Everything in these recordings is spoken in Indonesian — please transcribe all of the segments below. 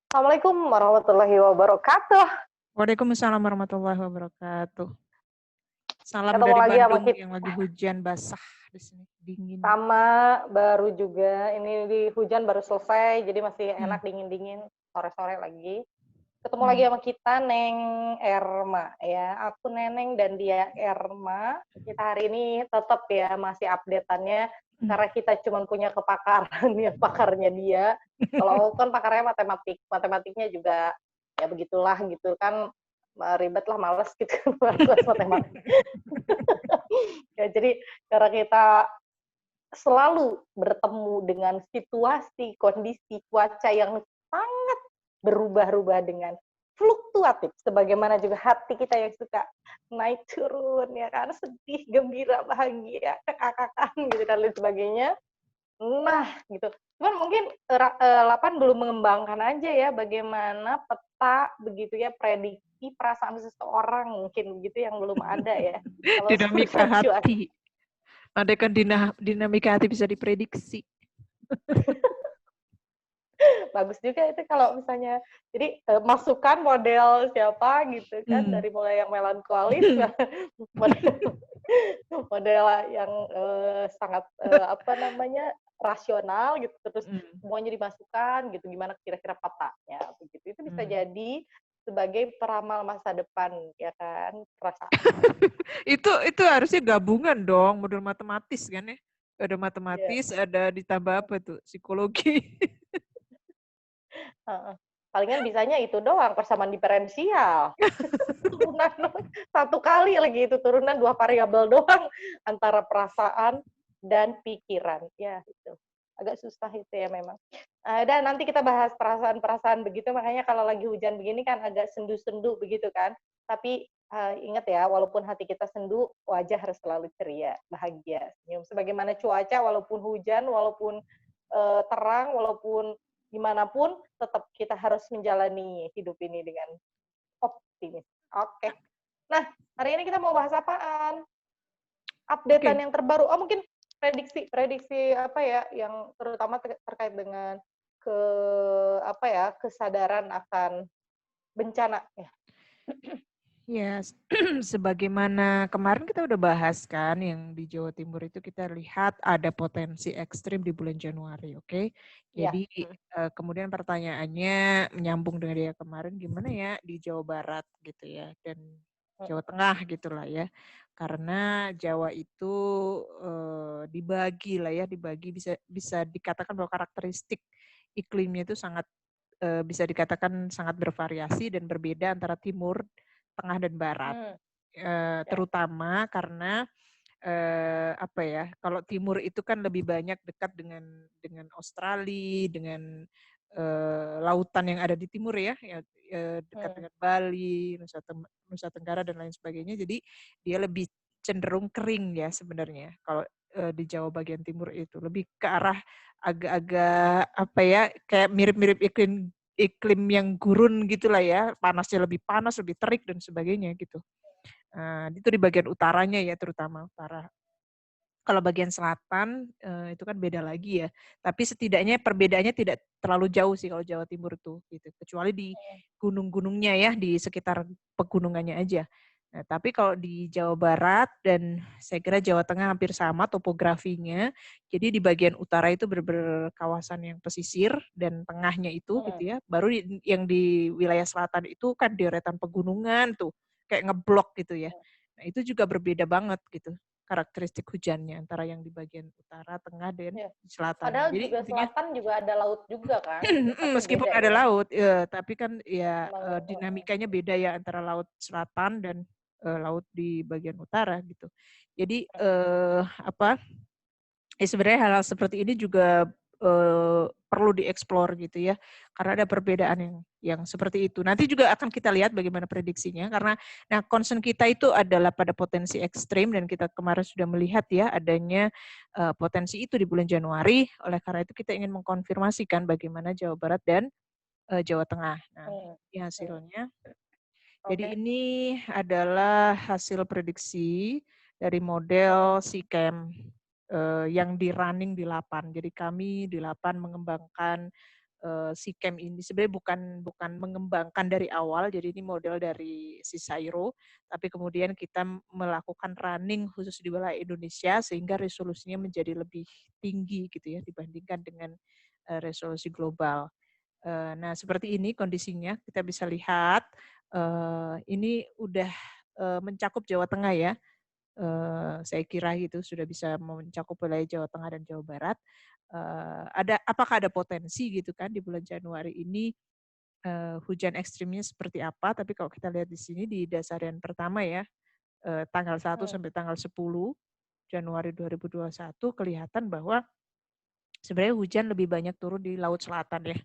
Assalamualaikum warahmatullahi wabarakatuh. Waalaikumsalam warahmatullahi wabarakatuh. Salam Ketemu dari lagi sama Bandung kita. yang lagi hujan basah di sini, dingin. Sama baru juga, ini di hujan baru selesai, jadi masih Hmm. enak dingin-dingin, sore-sore lagi. Ketemu lagi Hmm. sama kita, Neng Erma ya. Aku Neneng dan dia Erma. Kita hari ini tetap ya masih update-annya, karena kita cuma punya kepakaran ya, pakarnya dia. Kalau kan pakarnya matematik, matematiknya juga ya begitulah gitu kan, ribet lah, males gitu kelas matematik. Ya, jadi karena kita selalu bertemu dengan situasi, kondisi cuaca yang sangat berubah-ubah dengan fluktuatif, sebagaimana juga hati kita yang suka naik turun, ya kan, sedih, gembira, bahagia, kekakakan, gitu dan lain sebagainya. Nah, gitu. Cuman mungkin Lapan belum mengembangkan aja ya bagaimana peta begitu ya, prediksi perasaan seseorang mungkin begitu yang belum ada ya. Kalau Dinamika seputar cuaca. hati. Ada kan dinamika hati bisa diprediksi. Bagus juga itu kalau misalnya, jadi masukan model siapa gitu kan, Hmm. dari mulai yang melankolis, model, model yang sangat apa namanya, rasional gitu, terus Hmm. semuanya dimasukkan gitu, gimana kira-kira patahnya begitu. Itu bisa Hmm. jadi sebagai peramal masa depan ya kan, perasaan. Itu harusnya gabungan dong, model matematis kan ya. Ada Iya. matematis, ada ditambah apa tuh? Psikologi. Heeh. Palingan bisanya itu doang, persamaan diferensial. Turunan satu kali lagi itu, turunan 2 variabel doang antara perasaan dan pikiran. Ya itu, agak susah itu ya memang. Dan nanti kita bahas perasaan-perasaan begitu, makanya kalau lagi hujan begini kan agak sendu-sendu begitu kan. Tapi ingat ya, walaupun hati kita sendu, wajah harus selalu ceria, bahagia, senyum. Sebagaimana cuaca, walaupun hujan, walaupun terang, walaupun gimana pun, tetap kita harus menjalani hidup ini dengan optimis. Oke. Nah, hari ini kita mau bahas apaan? Updatean Oke. yang terbaru. Oh, mungkin prediksi apa ya, yang terutama terkait dengan ke apa ya, kesadaran akan bencana ya. Ya, sebagaimana kemarin kita udah bahas kan, yang di Jawa Timur itu kita lihat ada potensi ekstrim di bulan Januari, oke? Iya. Jadi kemudian pertanyaannya menyambung dengan dia kemarin, gimana ya di Jawa Barat gitu ya, dan Jawa Tengah gitulah ya. Karena Jawa itu dibagi lah ya, bisa bisa dikatakan bahwa karakteristik iklimnya itu sangat bisa dikatakan sangat bervariasi dan berbeda antara timur, tengah dan barat. Ya. Terutama karena apa ya, kalau timur itu kan lebih banyak dekat dengan Australia, dengan lautan yang ada di timur ya, dekat dengan Bali, Nusa Tenggara dan lain sebagainya. Jadi dia lebih cenderung kering ya sebenarnya. Kalau di Jawa bagian timur itu lebih ke arah agak-agak apa ya, kayak mirip-mirip iklim iklim yang gurun gitulah ya, panasnya lebih panas, lebih terik dan sebagainya gitu. Itu di bagian utaranya ya, terutama utara. Kalau bagian selatan itu kan beda lagi ya. Tapi setidaknya perbedaannya tidak terlalu jauh sih kalau Jawa Timur itu gitu. Kecuali di gunung-gunungnya ya, di sekitar pegunungannya aja. Nah, tapi kalau di Jawa Barat dan saya kira Jawa Tengah hampir sama topografinya. Jadi di bagian utara itu kawasan yang pesisir dan tengahnya itu gitu ya. Baru yang di wilayah selatan itu kan deretan pegunungan tuh, kayak ngeblok gitu ya. Nah, itu juga berbeda banget gitu karakteristik hujannya antara yang di bagian utara, tengah, dan Ya. selatan. Padahal Jadi juga intinya selatan juga ada laut juga kan, tapi meskipun beda ada ya. laut, ya, tapi kan ya Emang, dinamikanya beda ya antara laut selatan dan laut di bagian utara gitu. Jadi apa? Ya sebenarnya hal-hal seperti ini juga perlu dieksplor gitu ya, karena ada perbedaan yang seperti itu. Nanti juga akan kita lihat bagaimana prediksinya, karena nah concern kita itu adalah pada potensi ekstrim dan kita kemarin sudah melihat ya adanya potensi itu di bulan Januari. Oleh karena itu kita ingin mengkonfirmasikan bagaimana Jawa Barat dan Jawa Tengah. Nah, ini hasilnya. Jadi Oke. ini adalah hasil prediksi dari model SICAM yang di running di Lapan. Jadi kami di Lapan mengembangkan SICAM ini sebenarnya bukan mengembangkan dari awal, jadi ini model dari si Sairo, tapi kemudian kita melakukan running khusus di wilayah Indonesia sehingga resolusinya menjadi lebih tinggi gitu ya dibandingkan dengan resolusi global. Nah, seperti ini kondisinya, kita bisa lihat ini udah mencakup Jawa Tengah ya. Saya kira gitu sudah bisa mencakup wilayah Jawa Tengah dan Jawa Barat. Apakah ada potensi gitu kan di bulan Januari ini hujan ekstrimnya seperti apa? Tapi kalau kita lihat di sini di dasarian pertama ya, tanggal 1 sampai tanggal 10 Januari 2021 kelihatan bahwa sebenarnya hujan lebih banyak turun di Laut Selatan ya,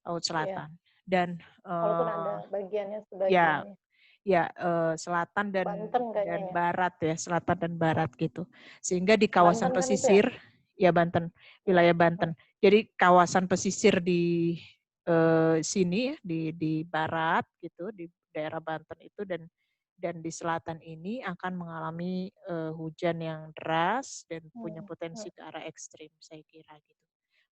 Laut Iya. Selatan. Dan Walaupun ada bagiannya ya sebagiannya. selatan Banten kayaknya dan ya. barat ya, selatan dan barat gitu. Sehingga di kawasan Banten kan itu ya? pesisir, ya Banten, wilayah Banten. Jadi kawasan pesisir di sini ya, di barat gitu, di daerah Banten itu dan di selatan ini akan mengalami hujan yang deras dan punya potensi ke arah ekstrim, saya kira gitu.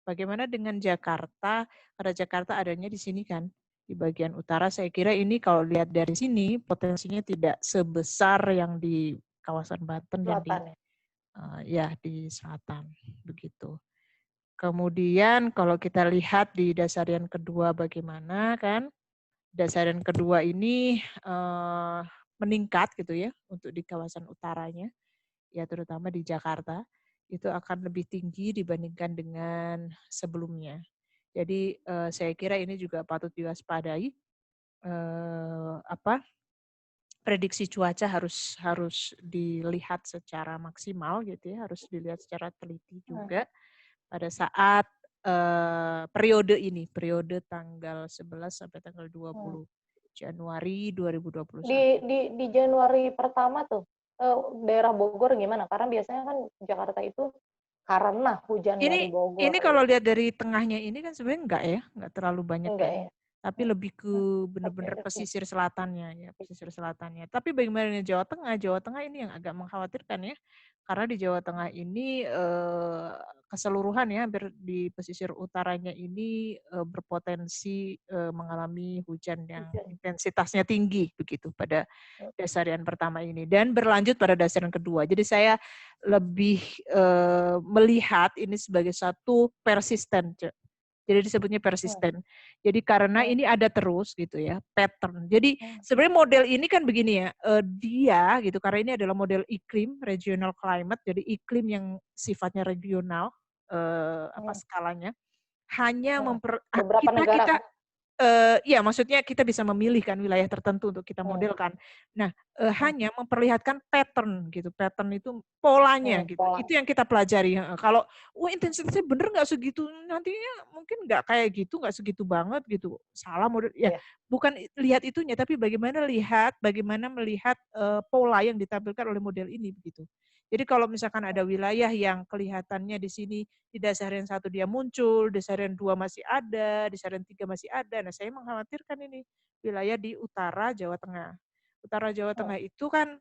Bagaimana dengan Jakarta? Karena Jakarta adanya di sini kan, di bagian utara. Saya kira ini kalau lihat dari sini potensinya tidak sebesar yang di kawasan Banten dan di Selatan ya. ya di selatan begitu. Kemudian kalau kita lihat di dasarian kedua bagaimana kan? Dasarian kedua ini meningkat gitu ya untuk di kawasan utaranya, ya terutama di Jakarta itu akan lebih tinggi dibandingkan dengan sebelumnya. Jadi saya kira ini juga patut diwaspadai. Prediksi cuaca harus dilihat secara maksimal gitu ya, harus dilihat secara teliti juga pada saat periode tanggal 11 sampai tanggal 20 Januari 2021. Di Januari pertama tuh daerah Bogor gimana? Karena biasanya kan Jakarta itu karena hujan dari Ini Bogor kalau gitu. lihat dari tengahnya ini kan sebenarnya enggak terlalu banyak Enggak ya. ya? Tapi lebih ke Oke, benar-benar oke. pesisir selatannya ya, pesisir selatannya. Tapi bagaimana dengan Jawa Tengah? Jawa Tengah ini yang agak mengkhawatirkan ya. Karena di Jawa Tengah ini keseluruhan ya hampir di pesisir utaranya ini berpotensi mengalami hujan yang intensitasnya tinggi begitu pada dasarian pertama ini dan berlanjut pada dasarian kedua. Jadi saya lebih melihat ini sebagai satu persisten. Jadi disebutnya persisten. Jadi karena ini ada terus gitu ya, pattern. Jadi sebenarnya model ini kan begini ya, dia gitu karena ini adalah model iklim, regional climate, jadi iklim yang sifatnya regional skalanya. Hanya Beberapa negara kita kan? iya, maksudnya kita bisa memilih kan wilayah tertentu untuk kita modelkan. Nah, hanya memperlihatkan pattern gitu, pattern itu polanya gitu. Pola. Itu yang kita pelajari. Kalau intensitasnya bener nggak segitu, nantinya mungkin nggak kayak gitu, nggak segitu banget gitu. Salah model. Ya, Iya. bukan lihat itunya, tapi bagaimana melihat pola yang ditampilkan oleh model ini begitu. Jadi kalau misalkan ada wilayah yang kelihatannya di sini di dasarian 1 dia muncul, di dasarian 2 masih ada, di dasarian 3 masih ada. Nah, saya mengkhawatirkan ini wilayah di utara Jawa Tengah. Utara Jawa Tengah itu kan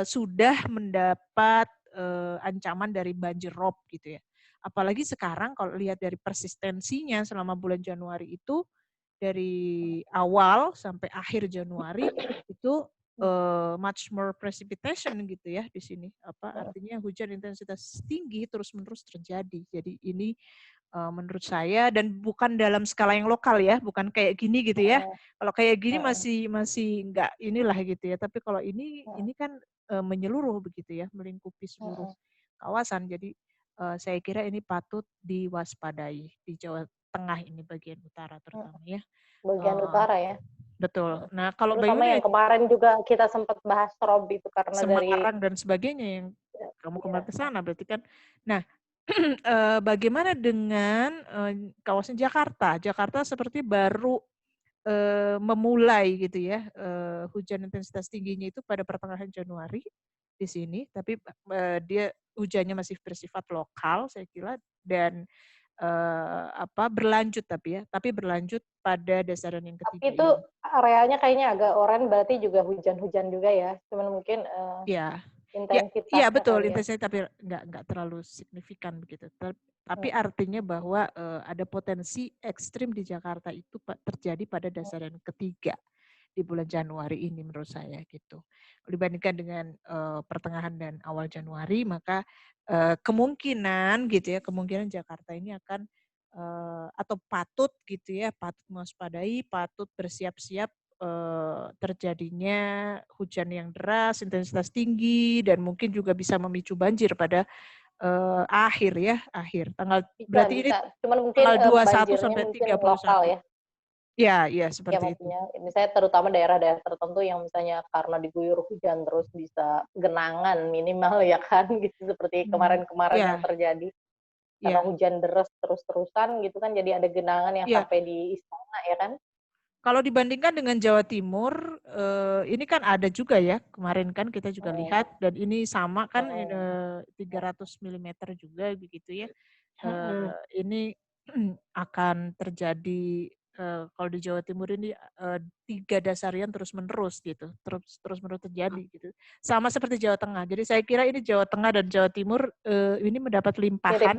sudah mendapat ancaman dari banjir rob gitu ya. Apalagi sekarang kalau lihat dari persistensinya selama bulan Januari itu dari awal sampai akhir Januari itu much more precipitation gitu ya di sini. Artinya hujan intensitas tinggi terus-menerus terjadi. Jadi ini menurut saya dan bukan dalam skala yang lokal ya, bukan kayak gini gitu ya. Kalau kayak gini masih enggak inilah gitu ya. Tapi kalau ini kan menyeluruh begitu ya, melingkupi seluruh kawasan. Jadi saya kira ini patut diwaspadai di Jawa Tengah ini bagian utara terutama ya. Bagian utara ya. Betul. Nah, kalau Terutama bagaimana yang kemarin juga kita sempat bahas rob itu karena dari Semarang dan sebagainya yang kamu kembali ke sana berarti kan. Nah, bagaimana dengan kawasan Jakarta? Jakarta seperti baru memulai gitu ya hujan intensitas tingginya itu pada pertengahan Januari di sini, tapi dia hujannya masih bersifat lokal saya kira dan berlanjut tapi berlanjut pada dasaran yang tapi ketiga itu ini. areanya kayaknya agak oranye berarti juga hujan-hujan juga ya. Cuman mungkin Ya. Ya, iya intensitasnya betul kali ya. intensitas tapi nggak terlalu signifikan begitu. Tapi Mm, artinya bahwa ada potensi ekstrim di Jakarta itu terjadi pada mm, dasaran ketiga di bulan Januari ini menurut saya gitu. Dibandingkan dengan pertengahan dan awal Januari, maka kemungkinan gitu ya, kemungkinan Jakarta ini akan atau patut gitu ya, patut mewaspadai, patut bersiap-siap terjadinya hujan yang deras, intensitas tinggi, dan mungkin juga bisa memicu banjir pada akhir tanggal, Bisa, berarti ini bisa. Cuman mungkin tanggal 21 banjirnya sampai mungkin tiga puluh lokal satu. ya. Ya, ya Ya seperti itu. maksudnya, misalnya terutama daerah-daerah tertentu yang misalnya karena diguyur hujan terus bisa genangan minimal ya kan, gitu seperti kemarin-kemarin yang Ya, terjadi. Karena ya, hujan deras terus-terusan gitu kan, jadi ada genangan yang ya. sampai di istana ya kan. Kalau dibandingkan dengan Jawa Timur, ini kan ada juga ya, kemarin kan kita juga Mm, lihat, dan ini sama kan mm, 300 mm juga begitu ya. mm, Ini akan terjadi, kalau di Jawa Timur ini 3 dasarian terus-menerus gitu, terus-menerus terjadi gitu. Sama seperti Jawa Tengah. Jadi saya kira ini Jawa Tengah dan Jawa Timur ini mendapat mirip. limpahan.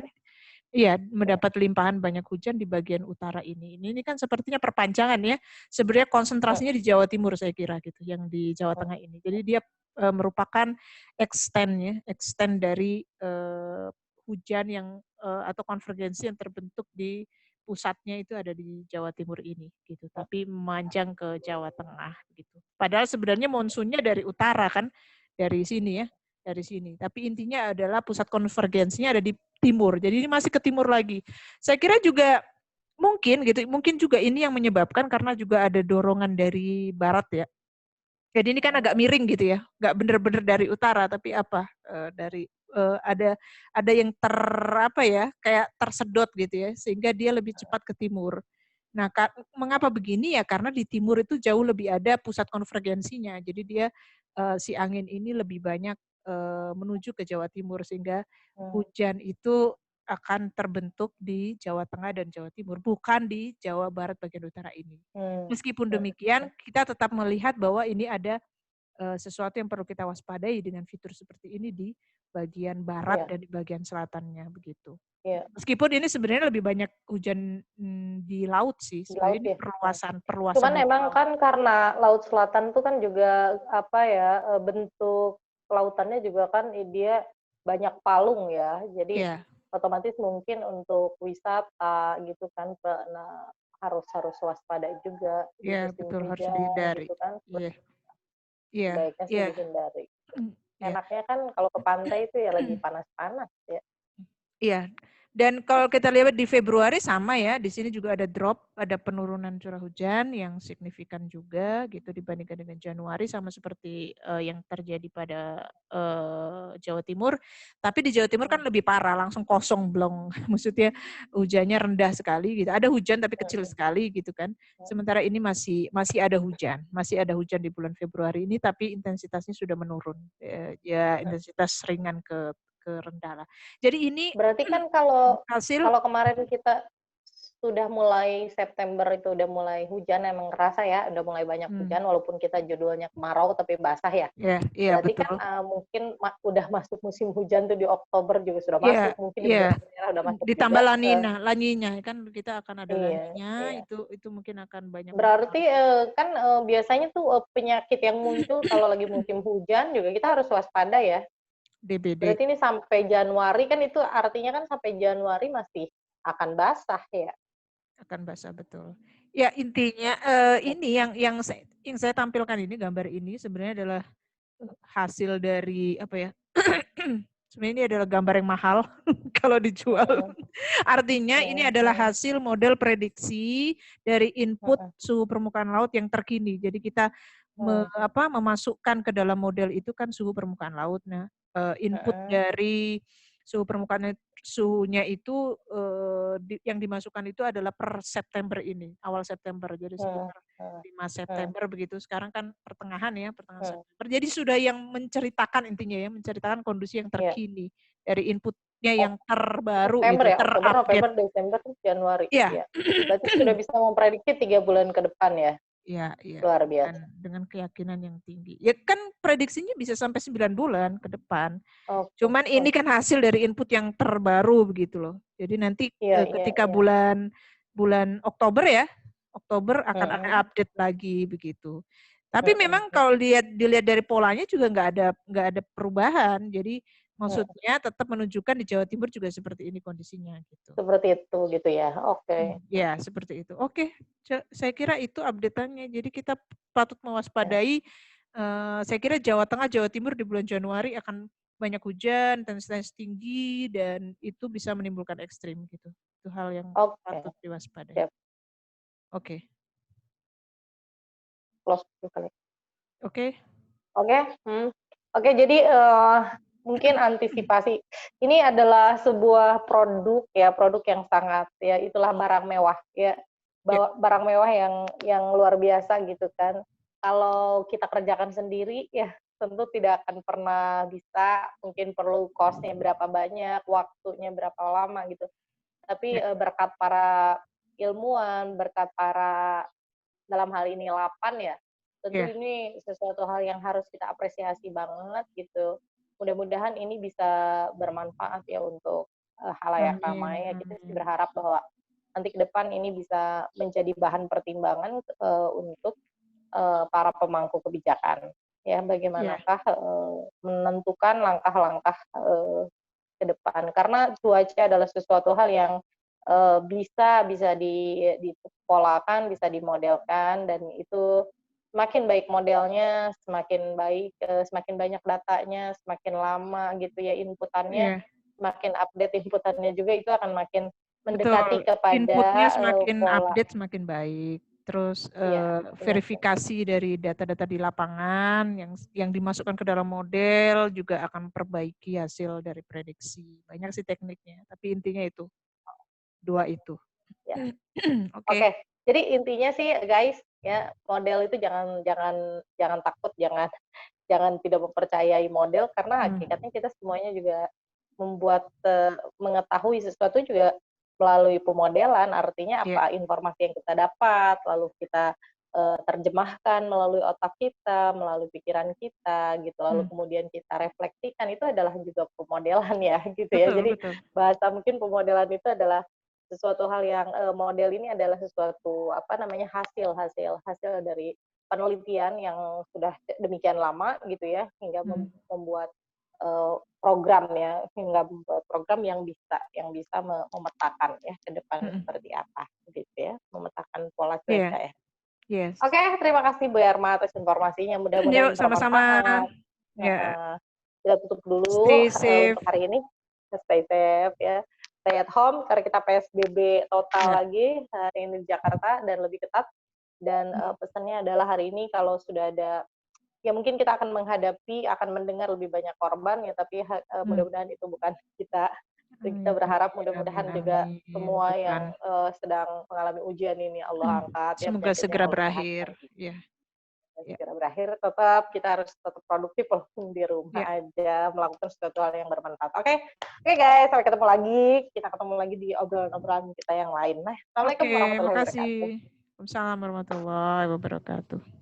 Iya, mendapat limpahan banyak hujan di bagian utara ini. Ini kan sepertinya perpanjangan ya. Sebenarnya Mm, konsentrasinya di Jawa Timur saya kira gitu, yang di Jawa mm, Tengah ini. Jadi dia merupakan extend dari hujan yang atau konvergensi yang terbentuk di pusatnya itu ada di Jawa Timur ini gitu. Tapi memanjang ke Jawa Tengah gitu. Padahal sebenarnya monsunnya dari utara kan, dari sini ya, dari sini. Tapi intinya adalah pusat konvergensinya ada di timur. Jadi ini masih ke timur lagi. Saya kira juga mungkin juga ini yang menyebabkan karena juga ada dorongan dari barat ya. Jadi ini kan agak miring gitu ya, nggak bener-bener dari utara, tapi apa dari ada yang apa ya, kayak tersedot gitu ya, sehingga dia lebih cepat ke timur. Nah, mengapa begini ya? Karena di timur itu jauh lebih ada pusat konvergensinya. Jadi dia si angin ini lebih banyak menuju ke Jawa Timur sehingga mm, hujan itu akan terbentuk di Jawa Tengah dan Jawa Timur, bukan di Jawa Barat bagian utara ini. mm, Meskipun mm, demikian, kita tetap melihat bahwa ini ada sesuatu yang perlu kita waspadai dengan fitur seperti ini di bagian barat iya, dan di bagian selatannya begitu. iya. Meskipun ini sebenarnya lebih banyak hujan di laut sih. Di laut Sebenarnya ini ya. perluasan Cuman dari emang laut. kan karena Laut Selatan tuh kan juga apa ya, bentuk lautannya juga kan dia banyak palung ya. Jadi Iya, otomatis mungkin untuk wisata gitu kan, nah harus harus waspada juga di iya musim betul harus hujan dihindari. gitu kan. Iya, iya, Sebaiknya sih iya, dihindari. iya. Enaknya kan kalau ke pantai itu ya lagi panas-panas ya. Iya. Dan kalau kita lihat di Februari sama ya, di sini juga ada drop, ada penurunan curah hujan yang signifikan juga gitu dibandingkan dengan Januari, sama seperti yang terjadi pada Jawa Timur. Tapi di Jawa Timur kan lebih parah, langsung kosong blong. Maksudnya hujannya rendah sekali gitu. Ada hujan tapi kecil sekali gitu kan. Sementara ini masih ada hujan di bulan Februari ini, tapi intensitasnya sudah menurun. Ya intensitas ringan ke rendah lah. Jadi ini Berarti kan kalau hasil kalau kemarin kita sudah mulai September itu udah mulai hujan, emang kerasa ya udah mulai banyak hmm, hujan walaupun kita judulnya kemarau tapi basah ya. ya, iya Berarti betul. kan mungkin udah masuk musim hujan tuh di Oktober juga sudah Iya, masuk, mungkin di iya. beberapa daerah udah masuk Ditambah juga. laninya kan kita akan ada Iya, laninya, iya. itu mungkin akan banyak Berarti mempengaruhi kan biasanya tuh penyakit yang muncul kalau lagi musim hujan juga kita harus waspada ya. DBD. Berarti ini sampai Januari kan, itu artinya kan sampai Januari masih akan basah ya. Akan basah betul. Ya intinya ini yang saya tampilkan ini, gambar ini sebenarnya adalah hasil dari apa ya? Sebenarnya ini adalah gambar yang mahal kalau dijual. Mm-mm, Artinya ini adalah mm-mm, hasil model prediksi dari input mm-mm, suhu permukaan laut yang terkini. Jadi kita mm, memasukkan ke dalam model itu kan suhu permukaan laut. Nah, input mm-mm, dari suhu permukaan suhunya itu yang dimasukkan itu adalah per September ini, awal September. Jadi mm, sekitar mm, 5 mm, September begitu. Sekarang kan pertengahan ya, pertengahan mm. September. Jadi sudah yang menceritakan intinya ya, menceritakan kondisi yang Ya. terkini dari inputnya Ok, yang terbaru September gitu, ya, Oktober, terupdate. November, Desember, Januari. Ya, Ya. Berarti sudah bisa memprediksi 3 bulan ke depan ya. Ya, ya. Luar biasa. Dengan keyakinan yang tinggi. Ya kan prediksinya bisa sampai 9 bulan ke depan. Oke, Cuman ini kan hasil dari input yang terbaru begitu loh. Jadi nanti iya, iya, ketika iya. bulan Oktober ya, Oktober akan ada Mm-mm, update lagi begitu. Tapi mm-mm, memang kalau dilihat dari polanya juga nggak ada perubahan. Jadi mm. maksudnya tetap menunjukkan di Jawa Timur juga seperti ini kondisinya gitu. Seperti itu gitu ya. Oke. Ya, seperti itu. Oke, saya kira itu update-annya. Jadi kita patut Ya. mewaspadai. Saya kira Jawa Tengah, Jawa Timur di bulan Januari akan banyak hujan, intensitas tinggi, dan itu bisa menimbulkan ekstrim gitu. Itu hal yang Oke. patut diwaspadai. Siap. Oke, Close dulu kali. oke, Oke. Oke, jadi mungkin antisipasi ini adalah sebuah produk ya, produk yang sangat ya itulah barang mewah ya. ya, Barang mewah yang luar biasa gitu kan. Kalau kita kerjakan sendiri ya tentu tidak akan pernah bisa, mungkin perlu cost-nya berapa banyak, waktunya berapa lama gitu. Tapi ya, berkat para ilmuwan, berkat para dalam hal ini Lapan ya, tentu ya, ini sesuatu hal yang harus kita apresiasi banget gitu. Mudah-mudahan ini bisa bermanfaat ya untuk halayak amin, ramai. Ya, kita sih amin. berharap bahwa nanti ke depan ini bisa menjadi bahan pertimbangan untuk para pemangku kebijakan. Ya, Ya, bagaimanakah menentukan langkah-langkah ke depan. Karena cuaca adalah sesuatu hal yang bisa dipolakan, bisa dimodelkan, dan itu semakin baik modelnya, semakin baik, semakin banyak datanya, semakin lama gitu ya inputannya, ya, semakin update inputannya juga itu akan makin mendekati betul. kepada Inputnya semakin pola. update semakin baik. Terus Iya, benar. verifikasi dari data-data di lapangan yang dimasukkan ke dalam model juga akan perbaiki hasil dari prediksi. Banyak sih tekniknya, tapi intinya itu dua itu. Ya. Oke. Oke, jadi intinya sih guys ya model itu jangan jangan jangan takut, jangan jangan tidak mempercayai model karena Hmm. hakikatnya kita semuanya juga mengetahui sesuatu juga melalui pemodelan, artinya Ya. apa informasi yang kita dapat, lalu kita terjemahkan melalui otak kita, melalui pikiran kita gitu, lalu Hmm. kemudian kita refleksikan itu adalah juga pemodelan ya gitu ya. Betul, Jadi betul. bahasa mungkin pemodelan itu adalah sesuatu hal yang model ini adalah sesuatu apa namanya hasil dari penelitian yang sudah demikian lama gitu ya hingga membuat program ya hingga membuat program yang bisa memetakan ya ke depan seperti apa gitu ya, memetakan pola Iya. cuaca ya. Yes. Oke, terima kasih Bu Yarma atas informasinya, mudah-mudahan Yuk, sama-sama. bermanfaat. Ya. Kita tutup dulu Stay safe. untuk hari ini. Stay safe ya. Stay at home karena kita PSBB total Ya. lagi hari ini di Jakarta dan lebih ketat. Dan pesannya adalah hari ini kalau sudah ada ya mungkin kita akan mendengar lebih banyak korban ya, tapi mudah-mudahan itu bukan kita. Dan kita Amin, berharap amin, mudah-mudahan juga amin. semua Tuhan. yang sedang mengalami ujian ini Allah angkat ya, Semoga penyakitnya segera Allah berakhir. sehatkan. Ya. Ya. Segera berakhir, tetap kita harus tetap produktif walaupun di rumah Ya. aja, melakukan sesuatu hal yang bermanfaat. Oke guys, sampai ketemu lagi. Kita ketemu lagi di obrolan-obrolan kita yang lain. Nah, Assalamualaikum Oke, warahmatullahi makasih. wabarakatuh. Waalaikumsalam warahmatullahi wabarakatuh.